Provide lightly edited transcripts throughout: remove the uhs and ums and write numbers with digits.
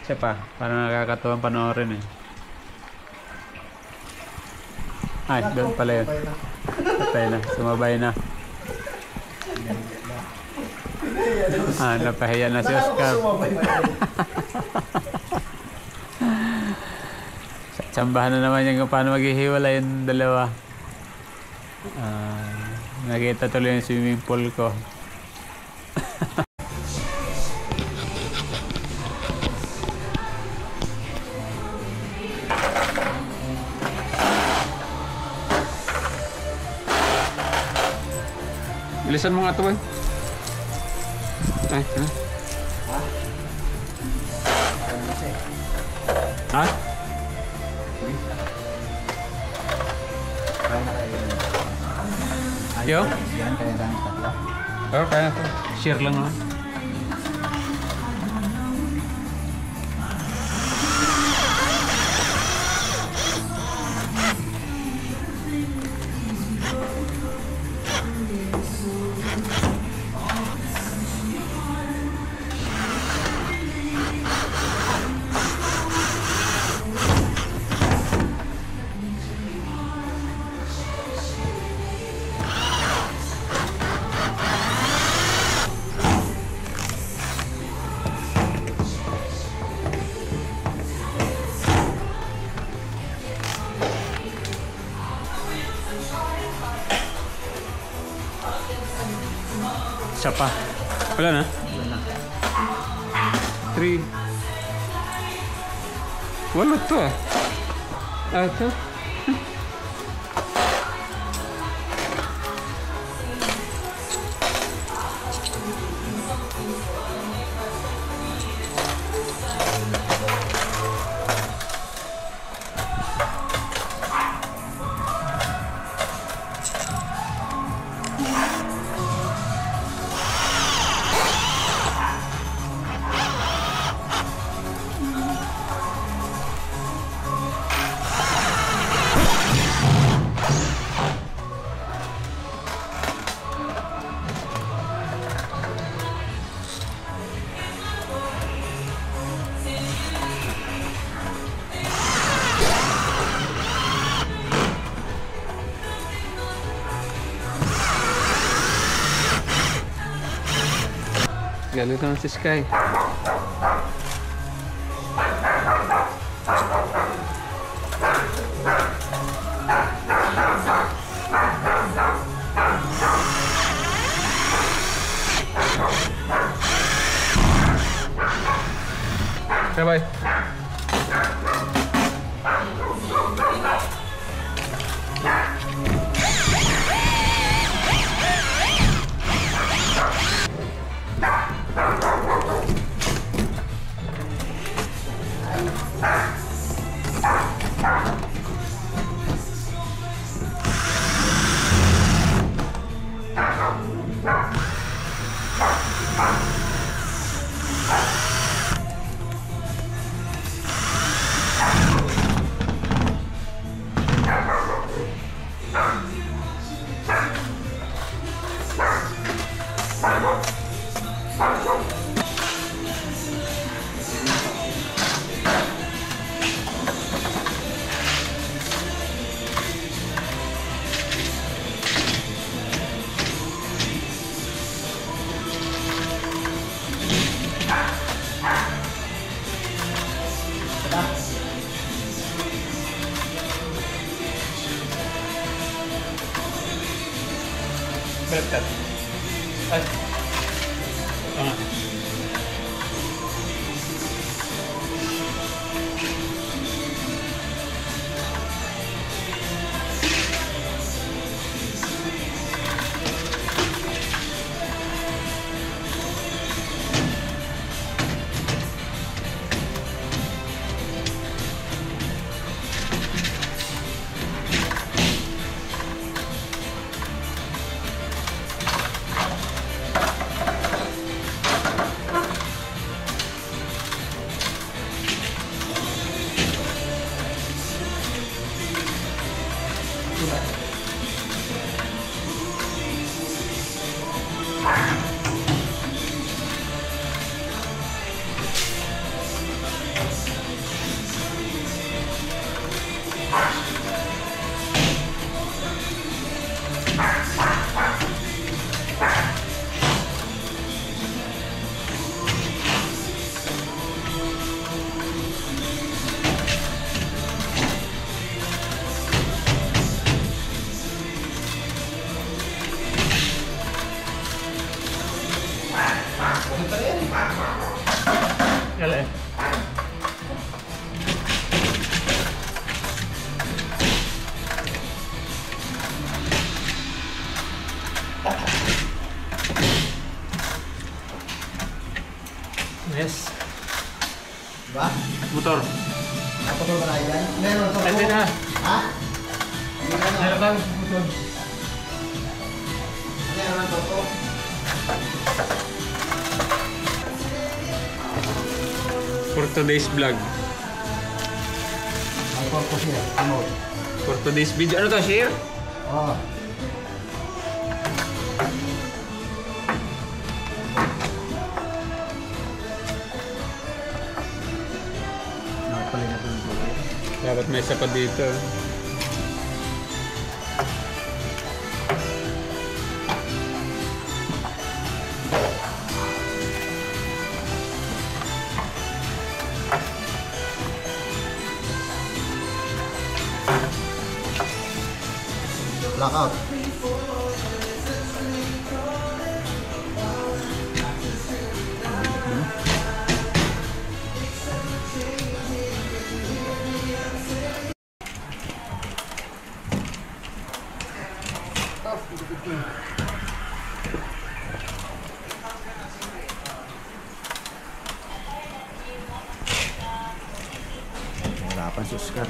Siya pa, parang nakakatuwang panoorin eh. Ay, doon pala yun. Patay na, sumabay na. Napahiya na si Oscar. Tsambahan na naman yan kung paano maghihiwalay yung dalawa. Nakita tuloy yung swimming pool ko. Bilisan mo nga ito, boy. Ay, ano? Ha? Yo? Oh, kaya ito. Share lang ha. Siya pa. Wala na? Wala na. 3. Wala to ah. Ito. Galit naman si Sky. Bye-bye. Baliktad. Ay. Ba? Motor. Napatol ba na yan? Meron to. Hindi na. Ha? Hindi na na. Meron bang motor? Meron to. For today's vlog. Ang purpose niya. Ano? For today's video. Ano to, share? Oo. Nakapalay na doon po. Dapat may isa pa dito. Blackout. Harapan si Oscar.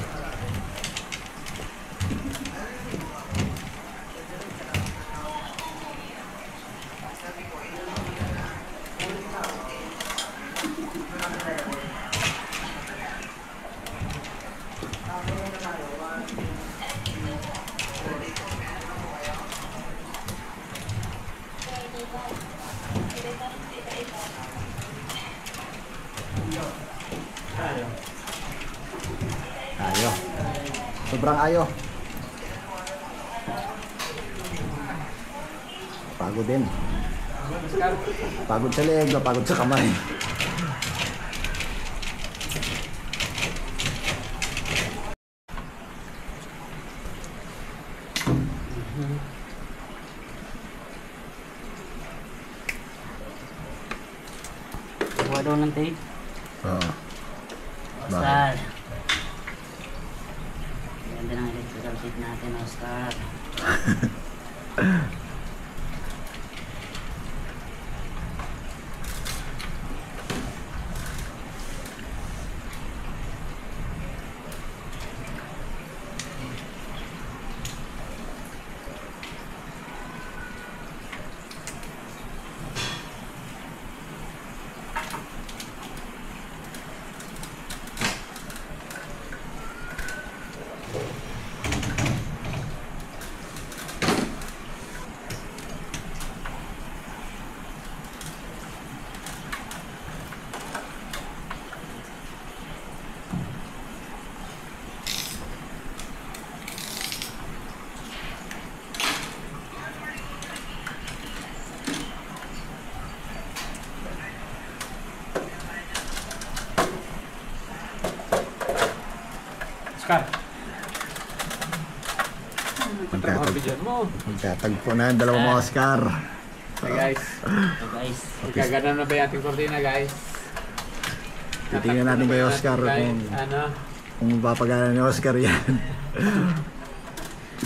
Ayo. Sobrang ayo. Pagod din. Pagod sa leeg, pagod sa kamay. Gawa daw ng tape. Oo. Oscar. Ganda ng electrical tape natin, Oscar. Oscar. Magtatagpo na ang dalawang mga Oscar. Hey guys. So guys, Magkagana na ba yung ating kortina, guys? Titingnan natin kay Oscar kung papagana ni Oscar yan.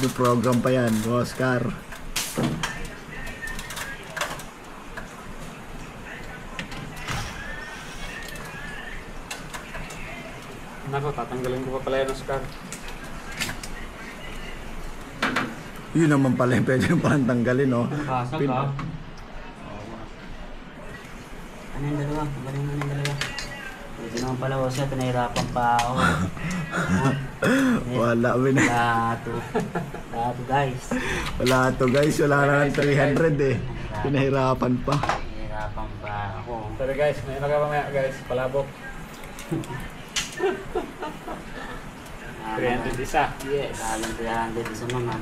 Ito program pa yan, Oscar. Nako, tatanggalin ko pa pala yan, Oscar. Yun naman pala yung pwede yung parang tanggalin, no? Pasag ha? ano yung dalawa? Galing mo yung dalawa. Pwede naman pala, Oscar, pinahirapan pa ako. Wala, win. Lato. Lato, guys. Wala to guys, wala na ng 300 eh. Pinahirapan pa. Pinahirapan pa ako. Sorry guys, may mamaya guys, palabok. 300 isa. Yes. Kalang 300 isa naman.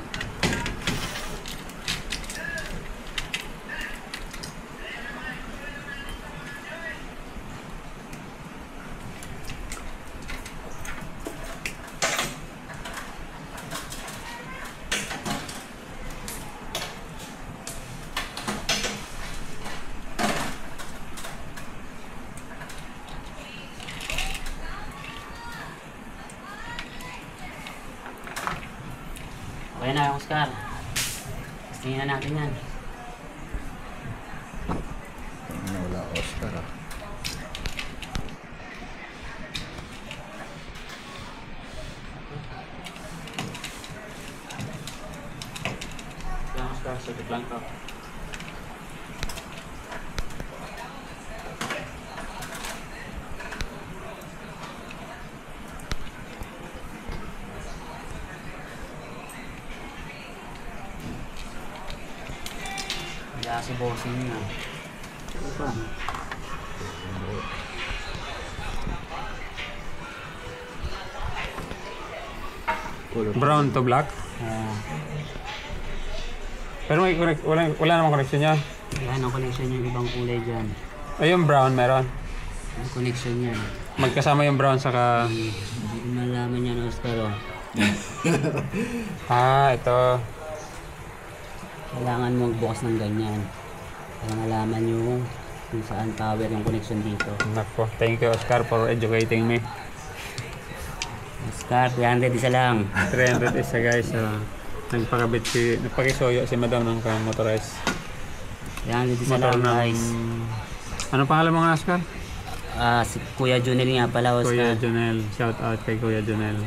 Okay na, Oscar. Tingnan natin yan. Wala Oscar ah. Sakit lang to. Wala si bossing niya. Ano pa? Brown to black. Pero may wala namang connection niya. Yan ang connection yung ibang kulay dyan. Ay, yung brown meron. Ang connection yan. Magkasama yung brown saka... Hindi ko malaman yan, Oscar. Oh. ito. Kailangan mong bukas ng ganyan. Para malaman yung kung saan power yung connection dito. Nako, thank you Oscar for educating me. Oscar, 300 isa lang. 300 isa guys. Nagpakisoyo si madam ng motorized. 300 isa Motor lang, ng... guys. Ano pangalan mo nga Oscar? Si Kuya Junel nga pala, Oscar. Kuya Junel. Shout out kay Kuya Junel.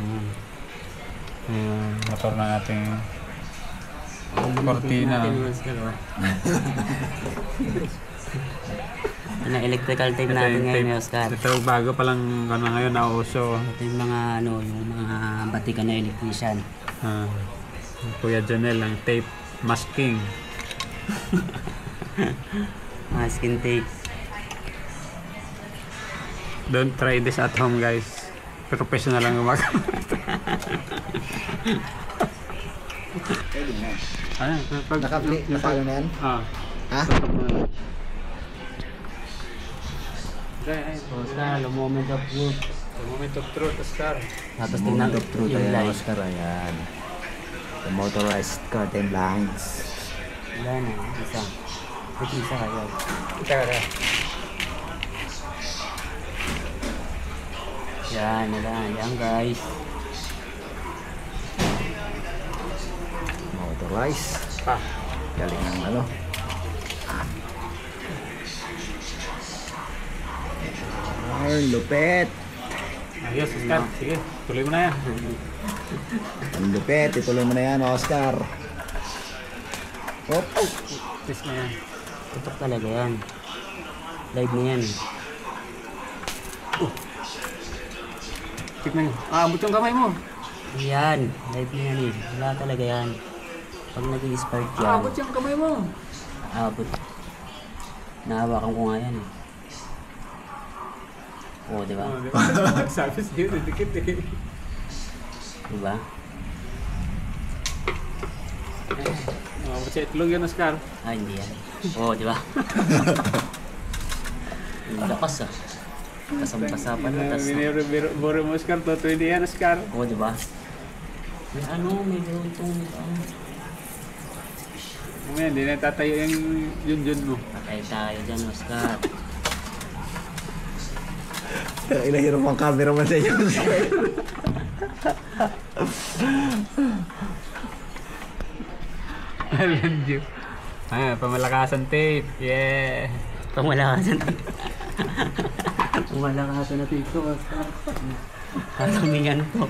Motor ng ating Cortina. Ano, electrical tape natin ngayon, Oscar. Ito bago pa lang ngayon nauso. Ito yung mga yung mga batikan na electrician. Kuya Janel ang tape masking. Masking tape. Don't try this at home guys. Professional lang gumagawa. Nakapalo na yan? Ha? Oscar, the moment of truth. The moment of truth, Oscar. Tapos tingnan yung light. Oscar, ayan. The motorized curtain blinds. Wala na, isa. Ito isa kaya. Yan guys. Motorized. Galing ng ano. Ay, lupet. Ayos, Oscar. Sige, tuloy mo na yan. Ang lupet. Ituloy mo na yan, Oscar. Oh. Tis na yan. Tutok talaga yan. Live na yan. Tignan nyo. Abot yung kamay mo. Yan. Live na yan eh. Wala talaga yan. Pag nag-i-spark yan. Abot yung kamay mo. Abot. Nahawakan ko nga yan eh. Oo, diba? Sabi sa'yo, dikit eh. Diba? Abot siya itlog yan, Oscar. Hindi yan. Oo, diba? Ang lakas ah. Kasam-kasa pa na. Biro mo, Oscar. Toto hindi yan, Oscar. Oo, diba? May may beruntong Mamaya, hindi na tatayo yung yun mo. patay tayo dyan, Oscar. Ilahiro mo ang camera man sa iyo. Alam nyo. Pamalakasan tape. Yeah. Pamalakasan tape. Pamalakasan na tape ko, Oscar. Katumingan po.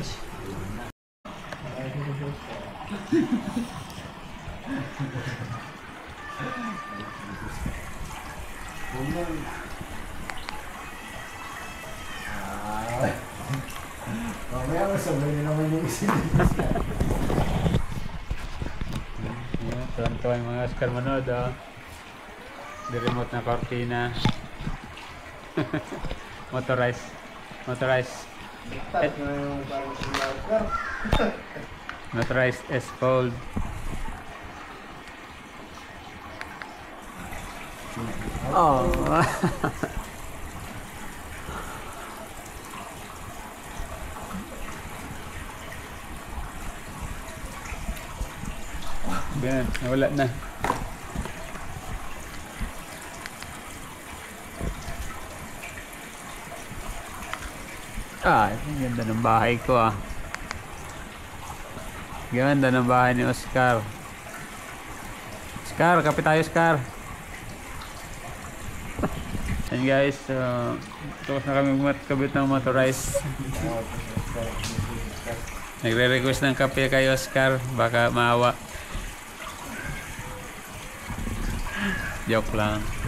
Mamaya masabay na naman yung isip. Tuwan-tuwa yung mga Oscar manood, oh. The remote na Cortina. Motorized. Motorized S-Fold. Oh. Yan, nawala na. Ang ganda ng bahay ko ah. Ganda ng bahay ni Oscar. Oscar, kapit tayo Oscar. And guys, tapos na kami kabit ng motorized. Nagre-request ng kape kay Oscar, baka maawa. Joke lang.